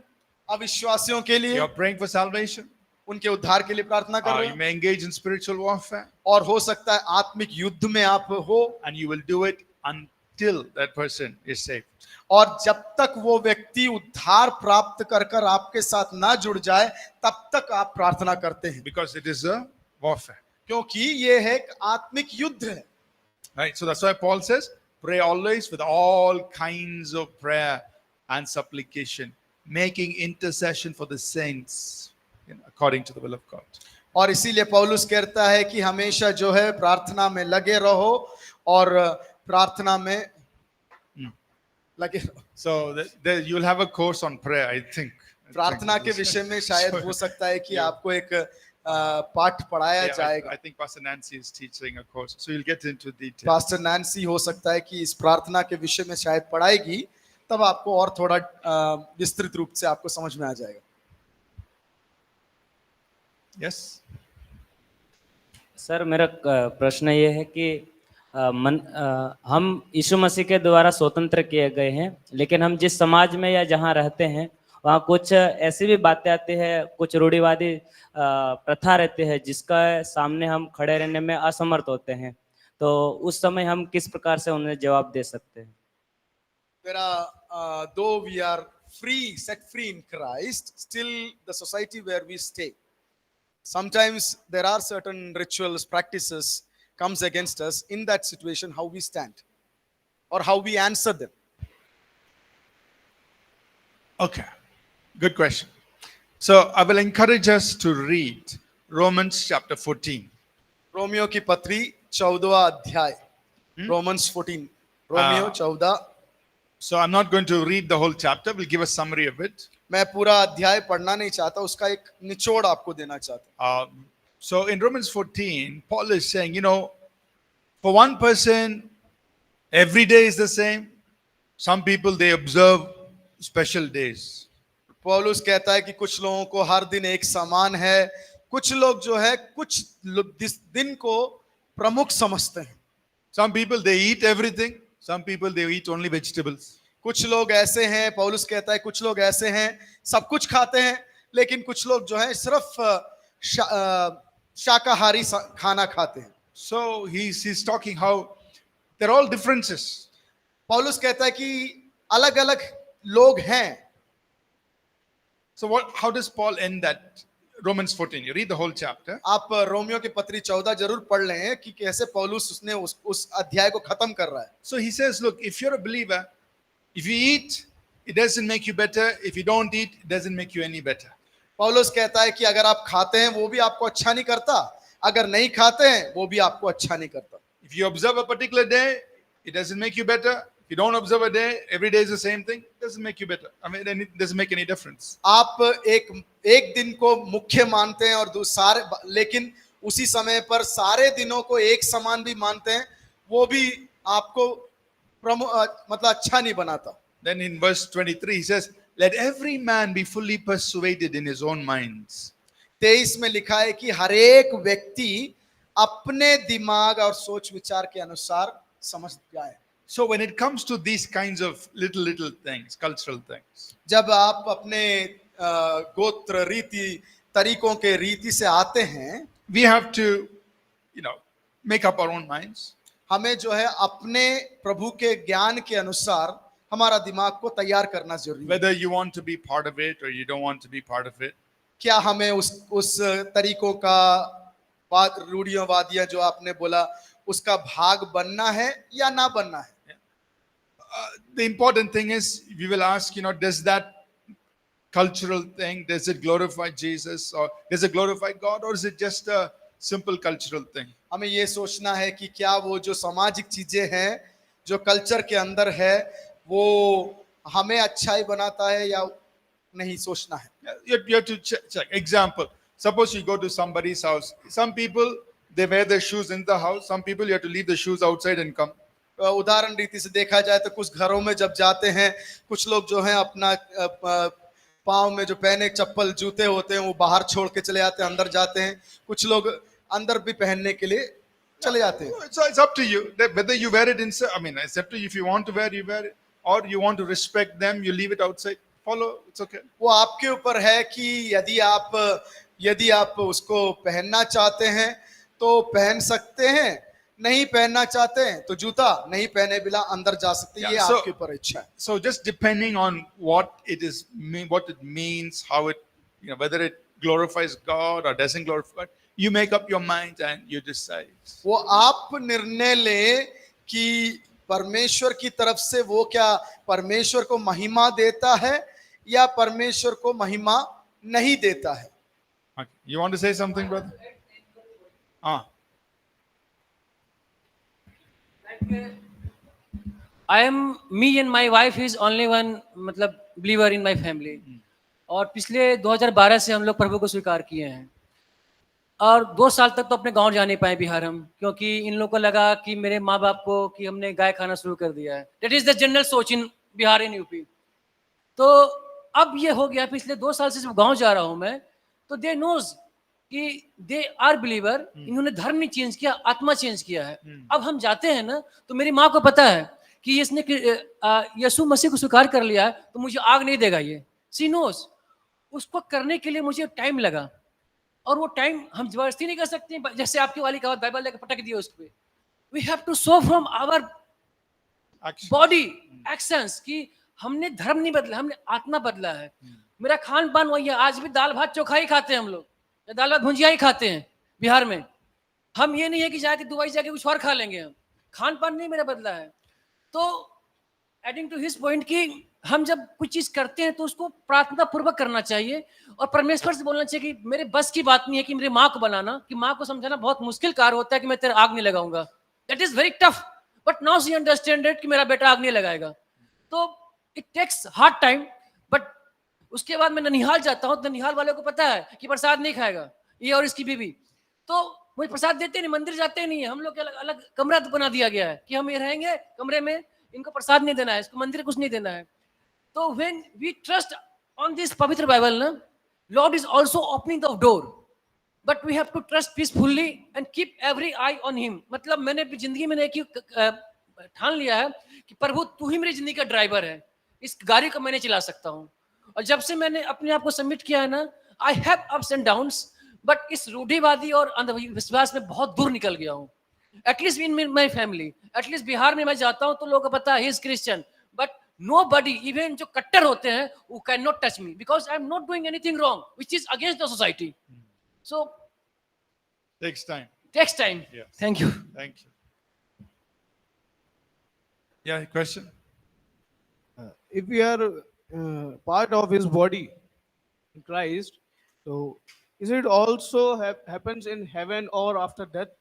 अविश्वासियों के लिए you're praying for salvation. उनके उद्धार के लिए प्रार्थना कर रहे You हैं may engage in spiritual warfare, और हो सकता है आत्मिक युद्ध में आप हो and you will do it until that person is saved. और जब तक वो व्यक्ति उद्धार प्राप्त कर कर आपके साथ ना जुड़ जाए तब तक आप प्रार्थना करते हैं, Because it is a warfare. क्योंकि ये है एक आत्मिक युद्ध है। Right? So that's why Paul says, pray always with all kinds of prayer and supplication, making intercession for the saints, according to the will of God. और इसीलिए पौलुस कहता है कि हमेशा जो है प्रार्थना में लगे रहो और प्रार्थना में लगे रहो। So you'll have a course on prayer, I think. प्रार्थना के विषय में शायद हो सकता है कि आपको एक पाठ पढ़ाया Yeah, जाएगा। I think Pastor Nancy is teaching a course, so you'll get into detail. Pastor Nancy हो सकता है कि इस प्रार्थना के विषय में शायद पढ़ाएगी, तब आपको और थोड़ा विस्तृत रूप से आपको समझ में आ जाएगा। Yes? सर मेरा प्रश्न ये है कि हम यीशु मसीह के द्वारा स्वतंत्र किए गए हैं, लेकिन हम जिस समाज में या जहाँ रहते हैं वहाँ कुछ ऐसी भी बातें आती है, कुछ रूढ़िवादी प्रथा रहते हैं जिसका सामने हम खड़े रहने में असमर्थ होते हैं, तो उस समय हम किस प्रकार से उन्हें जवाब दे सकते हैं? There are, though we are free, set free in Christ, still the society where we stay. Sometimes there are certain rituals, practices comes against us. In that situation, how we stand or how we answer them. Okay, good question. So I will encourage us to read Romans chapter 14. Romeo की पत्री 14वां अध्याय. Romans 14. Romeo 14. So I'm not going to read the whole chapter. We'll give a summary of it. मैं पूरा अध्याय पढ़ना नहीं चाहता, उसका एक निचोड़ आपको देना चाहता हूं. So in Romans 14, Paul is saying, for one person, every day is the same. Some people, they observe special days. पौलुस कहता है कि कुछ लोगों को हर दिन एक समान है, कुछ लोग जो है कुछ दिन को प्रमुख समझते हैं. Some people, they eat everything. Some people, they eat only vegetables. कुछ लोग ऐसे हैं, पौलुस कहता है कुछ लोग ऐसे हैं सब कुछ खाते हैं, लेकिन कुछ लोग जो है सिर्फ शाकाहारी खाना खाते हैं. So he's talking how there are all differences. पौलुस कहता है कि अलग अलग लोग हैं. So how does Paul end that Romans 14? You read the whole chapter. आप रोमियो की पत्री 14 जरूर पढ़ लें कि कैसे पौलुस उसने उस अध्याय को खत्म कर रहा है. So he says, look, if you're a believer, if you eat, it doesn't make you better. If you don't eat, it doesn't make you any better. पौलुस कहता है कि अगर आप खाते हैं वो भी आपको अच्छा नहीं करता, अगर नहीं खाते हैं वो भी आपको अच्छा नहीं करता. If you observe a particular day, it doesn't make you better. If you don't observe a day, every day is the same thing, it doesn't make you better. I mean, then it doesn't make any difference. आप एक दिन को मुख्य मानते हैं और सारे, लेकिन उसी समय पर सारे दिनों को एक समान भी मानते हैं, वो भी आपको मतलब अच्छा नहीं बनाता. Then in verse 23 he says, let every man be fully persuaded in his own minds. 23 में लिखा है कि हर एक व्यक्ति अपने दिमाग और सोच विचार के अनुसार समझ जाए. So when it comes to these kinds of little things, cultural things, जब आप अपने गोत्र रीति तरीकों के रीति से आते हैं, we have to, make up our own minds. हमें जो है अपने प्रभु के ज्ञान के अनुसार हमारा दिमाग को तैयार करना जरूरी है. Whether you want to be part of it or you don't want to be part of it. क्या हमें उस तरीकों का रूढ़ियों वादियां जो आपने बोला उसका भाग बनना है या ना बनना है. The important thing is, we will ask, does that cultural thing, does it glorify Jesus or does it glorify God, or is it just a simple cultural thing? हमें ये सोचना है कि क्या वो जो सामाजिक चीजें हैं जो कल्चर के अंदर है वो हमें अच्छाई बनाता है या नहीं, सोचना है. You have to check. Example, suppose you go to somebody's house. Some people, they wear their shoes in the house. Some people, you have to leave the shoes outside and come. उदाहरण रीति से देखा जाए तो कुछ घरों में जब जाते हैं, कुछ लोग जो हैं अपना पाँव में जो पहने चप्पल जूते होते हैं वो बाहर छोड़ के चले जाते हैं, अंदर जाते हैं. कुछ लोग अंदर भी पहनने के लिए चले जाते हैं. So it's up to you whether you wear it inside. I mean, it's up to you. If you want to wear, you wear it, or you want to respect them, you leave it outside. Follow, it's okay. वो आपके ऊपर है कि यदि आप उसको पहनना चाहते हैं तो पहन सकते हैं, नहीं पहनना चाहते हैं तो जूता नहीं पहने बिना अंदर जा सकते हैं. ये आपके ऊपर इच्छा है. So just depending on what it means, how it, whether it glorifies God or doesn't glorify God, you make up your mind and you decide. वो आप निर्णय लें कि परमेश्वर की तरफ से वो क्या परमेश्वर को महिमा देता है या परमेश्वर को महिमा नहीं देता है. Okay. You want to say something, brother? Me and my wife is only one मतलब believer in my family. और पिछले 2012 से हम लोग प्रभु को स्वीकार किए हैं और 2 साल तक तो अपने गांव जा नहीं पाए बिहार हम, क्योंकि इन लोगों को लगा कि मेरे माँ बाप को कि हमने गाय खाना शुरू कर दिया है. That is the general सोच इन बिहार इन यूपी. तो अब ये हो गया, पिछले 2 साल से जब गांव जा रहा हूं मैं तो दे नोज कि दे आर बिलीवर. इन्होंने धर्म नहीं चेंज किया, आत्मा चेंज किया है. अब हम जाते हैं ना तो मेरी माँ को पता है कि इसने यीशु मसीह को स्वीकार कर लिया है तो मुझे आग नहीं देगा, ये सी नोज। उसको करने के लिए मुझे टाइम लगा, और वो टाइम हम जबरदस्ती नहीं कर सकते, जैसे आपकी वाली कहावत बाइबल लेकर पटक दिया उस पे। We have to show from our Action. Body actions कि हमने धर्म नहीं बदला, हमने आत्मा बदला है। मेरा खान पान वही है, आज भी दाल भात चोखा ही खाते हैं हम लोग, या दाल भात भुंजिया ही खाते हैं बिहार में। हम ये नहीं है कि जाके दुबई जाके कुछ और खा लेंगे, हम खान पान नहीं मेरा बदला है। तो एडिंग टू हिज पॉइंट कि हम जब कुछ चीज करते हैं तो उसको प्रार्थना पूर्वक करना चाहिए, और परमेश्वर से बोलना चाहिए कि मेरे बस की बात नहीं है कि मेरी माँ को बनाना, कि माँ को समझाना बहुत मुश्किल कार्य होता है कि मैं तेरा आग नहीं लगाऊंगा, that is very tough, but now she understand it कि मेरा बेटा आग नहीं लगाएगा। तो it takes hard time, but उसके बाद मैं ननिहाल जाता हूँ, तो ननिहाल वालों को पता है कि प्रसाद नहीं खाएगा ये और इसकी बीवी, तो मुझे प्रसाद देते नहीं, मंदिर जाते नहीं है। हम लोग के अलग अलग कमरा बना दिया गया है कि हम ये रहेंगे कमरे में, इनको प्रसाद नहीं देना है, इसको मंदिर कुछ नहीं देना है। तो when we trust on this पवित्र बाइबल ना, Lord is also opening the door, but we have to trust peacefully and keep every eye on him। मतलब मैंने अपनी जिंदगी में एक ही ठान लिया है कि प्रभु तू ही मेरी जिंदगी का ड्राइवर है, इस गाड़ी को मैंने चला सकता हूँ। और जब से मैंने अपने आप को सबमिट किया है ना, I have ups and downs, but इस रूढ़िवादी और अंधविश्वास में बहुत दूर निकल गया हूँ। At least in my family, at least Bihar में मैं जाता हूँ तो लोगों को पता है he is Christian, but nobody, even जो कट्टर होते हैं, who cannot touch me because I'm not doing anything wrong which is against the society। So Takes time. takes time। Yes. Thank you। Thank you. Yeah, question? If we are part of his body in Christ, so is it also happens in heaven or after death?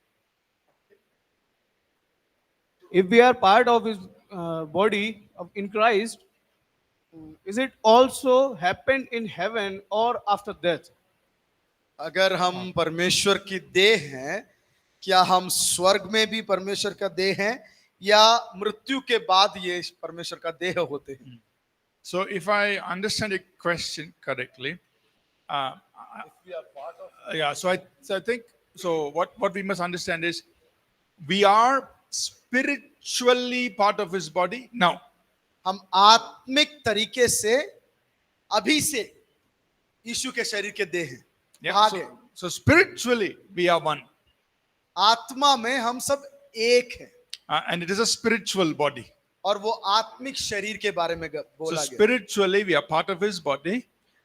If we are part of his body in Christ, is it also happened in heaven or after death? अगर हम परमेश्वर की देह हैं, क्या हम स्वर्ग में भी परमेश्वर का देह हैं, या मृत्यु के बाद ये परमेश्वर का देह होते हैं? So, if I understand your question correctly, yeah. So I think so. What we must understand is we are spiritually part of His body now. हम आत्मिक तरीके से अभी से यीशु के शरीर के देह हैं, Yeah. भाग हैं। So spiritually we are one, आत्मा में हम सब एक हैं, and it is a spiritual body. और वो आत्मिक शरीर के बारे में So बोला गया। spiritually we are part of His body,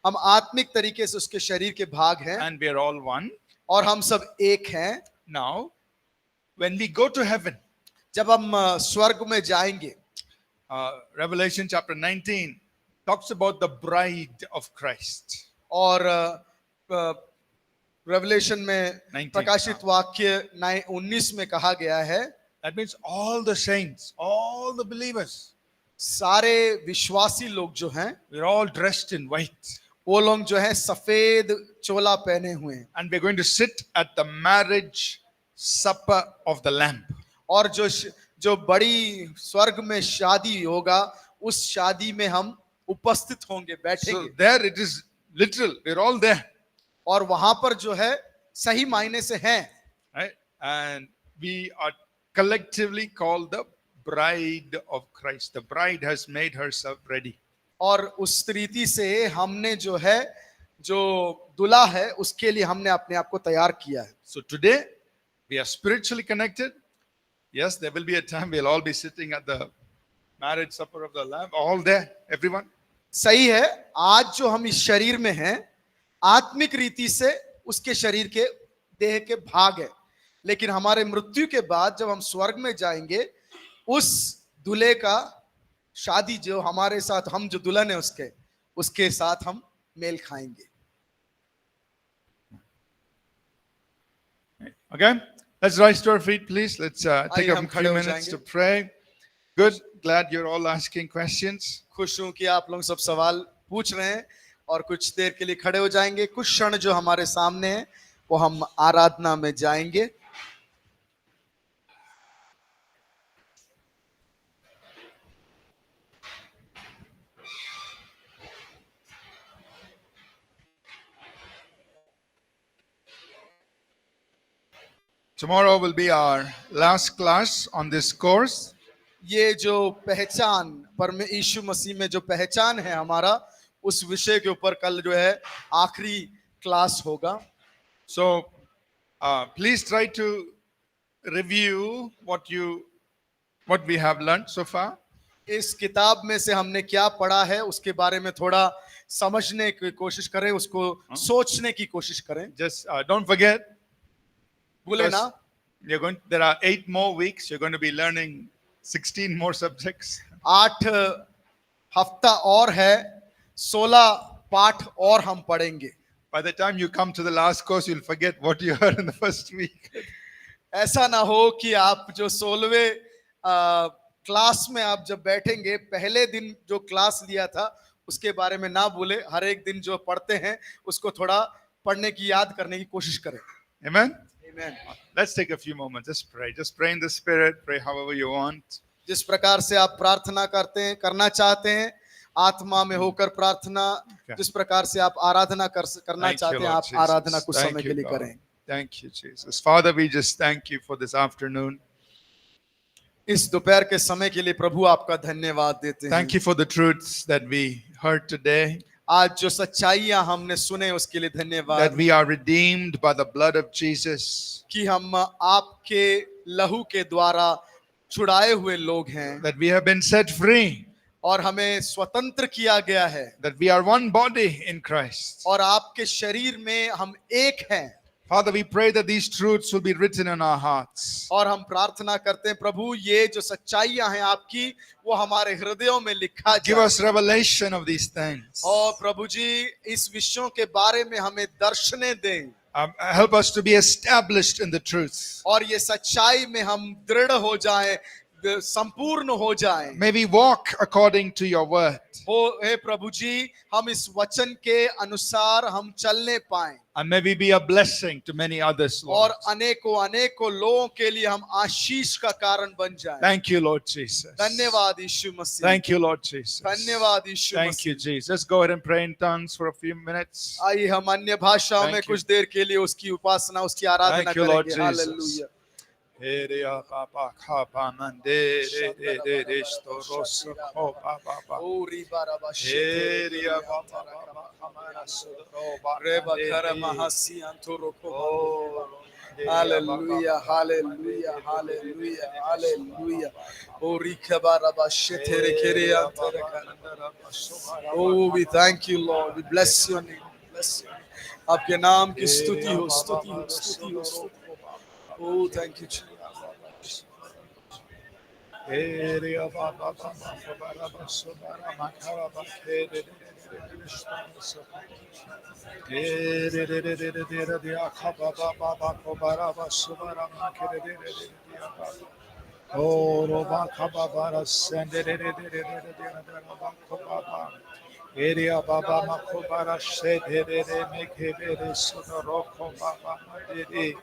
हम आत्मिक तरीके से उसके शरीर के भाग हैं, and we are all one. और हम सब एक हैं। Now, when we go to heaven, जब हम स्वर्ग में जाएंगे, Revelation chapter 19 talks about the bride of Christ. और रेवलेशन में 19, प्रकाशित वाक्य 19 में कहा गया है, That means all the saints, all the believers, सारे विश्वासी लोग जो हैं, we're all dressed in white, वो लोग जो हैं सफेद चोला पहने हुए हैं, and we're going to sit at the marriage supper of the Lamb. और जो बड़ी स्वर्ग में शादी होगा, उस शादी में हम उपस्थित होंगे, So बैठेंगे। there it is literal, we're all there, और वहां पर जो है सही मायने से हैं, right? And we are collectively called the bride of Christ. The bride has made herself ready. और उस रीति से हमने जो है, जो दुल्हा है, उसके लिए हमने अपने आप को तैयार किया है। So today we are spiritually connected. Yes, there will be a time we'll all be sitting at the marriage supper of the Lamb, all there, everyone. सही है, आज जो हम इस शरीर में हैं, आत्मिक रीति से उसके शरीर के देह के भाग है, लेकिन हमारे मृत्यु के बाद जब हम स्वर्ग में जाएंगे, उस दूल्हे का शादी जो हमारे साथ, हम जो दुल्हन है उसके साथ हम मेल खाएंगे। Okay, let's rise to our feet, please. Let's take आइए a हम few खड़े हो minutes जाएंगे। to pray. Good, glad you're all asking questions. खुश हूं कि आप लोग सब सवाल पूछ रहे हैं, और कुछ देर के लिए खड़े हो जाएंगे। कुछ क्षण जो हमारे सामने है, वो हम आराधना में जाएंगे। Tomorrow will be our last class on this course. ये जो पहचान, यीशु मसीह में जो पहचान है हमारा, उस विषय के ऊपर कल जो है आखिरी क्लास होगा। So please try to review what we have learned so far. इस किताब में से हमने क्या पढ़ा है उसके बारे में थोड़ा समझने की कोशिश करें, उसको सोचने की कोशिश करें। Just don't forget, भूले ना, there are 8 more weeks. You're going to be learning 16 more subjects. 8 हफ्ता और है, 16 पाठ और हम पढ़ेंगे। By the time you come to the last course, you'll forget what you heard in the first week. ऐसा ना हो कि आप जो 16वें क्लास में आप जब बैठेंगे, पहले दिन जो क्लास लिया था उसके बारे में ना भूले। हर एक दिन जो पढ़ते हैं उसको थोड़ा पढ़ने की, याद करने की कोशिश करें। Amen? Amen. Let's take a few moments. Just pray. Just pray in the Spirit. Pray however you want. जिस प्रकार से आप प्रार्थना करते हैं, करना चाहते हैं, आत्मा में होकर प्रार्थना, जिस प्रकार से आप आराधना करना Thank you, चाहते हैं, Lord आप Jesus. आराधना कुछ Thank समय you, के लिए God. करें। Thank you, Jesus. Father, we just thank you for this afternoon. इस दोपहर के समय के लिए प्रभु आपका धन्यवाद देते हैं। Thank you for the truths that we heard today, आज जो सच्चाइयां हमने सुने उसके लिए that धन्यवाद, we are redeemed by the blood of Jesus, कि हम आपके लहू के द्वारा छुड़ाए हुए लोग हैं that we have been set free, और हमें स्वतंत्र किया गया है, that we are one body in Christ. और आपके शरीर में हम एक हैं। Father, we pray that these truths will be written in our hearts. और हम प्रार्थना करते हैं प्रभु, ये जो सच्चाइयां हैं आपकी, वो हमारे हृदयों में लिखा Give जाए। us revelation of these things. और प्रभु जी इस विषयों के बारे में हमें दर्शने दें, Help us to be established in the truth. और ये सच्चाई में हम दृढ़ हो जाएं, संपूर्ण हो जाएं। May we walk according to your word. हो हे प्रभु जी, हम इस वचन के अनुसार हम चलने पाएं, And may we be a blessing to many others, Lord. और अनेकों लोगों के लिए हम आशीष का कारण बन जाएं। Thank you, Lord Jesus. धन्यवाद यीशु मसीह। Thank you, Lord Jesus. धन्यवाद यीशु Thank Masih. you, Jesus. Let's go ahead and pray in tongues for a few minutes. आइए हम अन्य भाषाओं में Thank you. कुछ देर के लिए उसकी उपासना, उसकी आराधना Thank you, Lord करेंगे। Jesus. हालेलुया। ओरी बाराबा रेबा करमा हसी अंतरो को। Hallelujah, hallelujah, hallelujah, hallelujah. ओरी खबाराबा शेतेरे केरे अंतरे कर। Oh, we thank you, Lord. We bless your name. Bless your name. आपके नाम की स्तुति हो, स्तुति हो, स्तुति हो, स्तुति हो। Oh, thank you, Jesus. Area Baba Makobara Shedere Mekebere Sudoroko Baba Madiri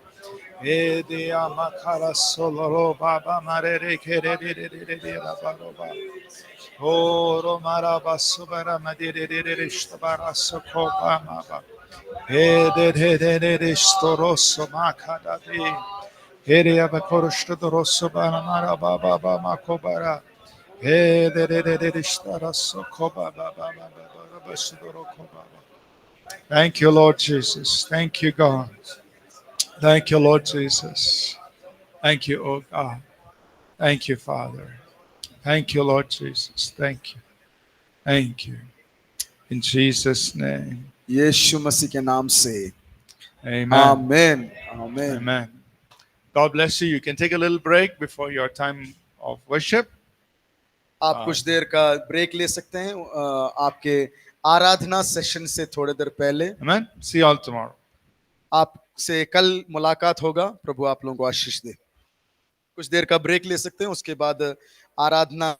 Edia Makara Soloro Baba Marere Kerede Baroba Oro Maraba Subara Madiri Shtabara Sokoba Maba Ede Storoso Makadabi Area Bakoroshto Rosso Banamara Baba Makobara Thank you, Lord Jesus. Thank you, God. Thank you, Lord Jesus. Thank you, oh God. Thank you, Father. Thank you, Lord Jesus. Thank you. Thank you. In Jesus' name. यीशु मसीह के नाम से Amen. Amen, amen. Amen. God bless you. You can take a little break before your time of worship. आप कुछ देर का break ले सकते हैं आपके आराधना सेशन से थोड़ी देर पहले। Amen. See you all tomorrow. आपसे कल मुलाकात होगा। प्रभु आप लोगों को आशीष दे। कुछ देर का ब्रेक ले सकते हैं, उसके बाद आराधना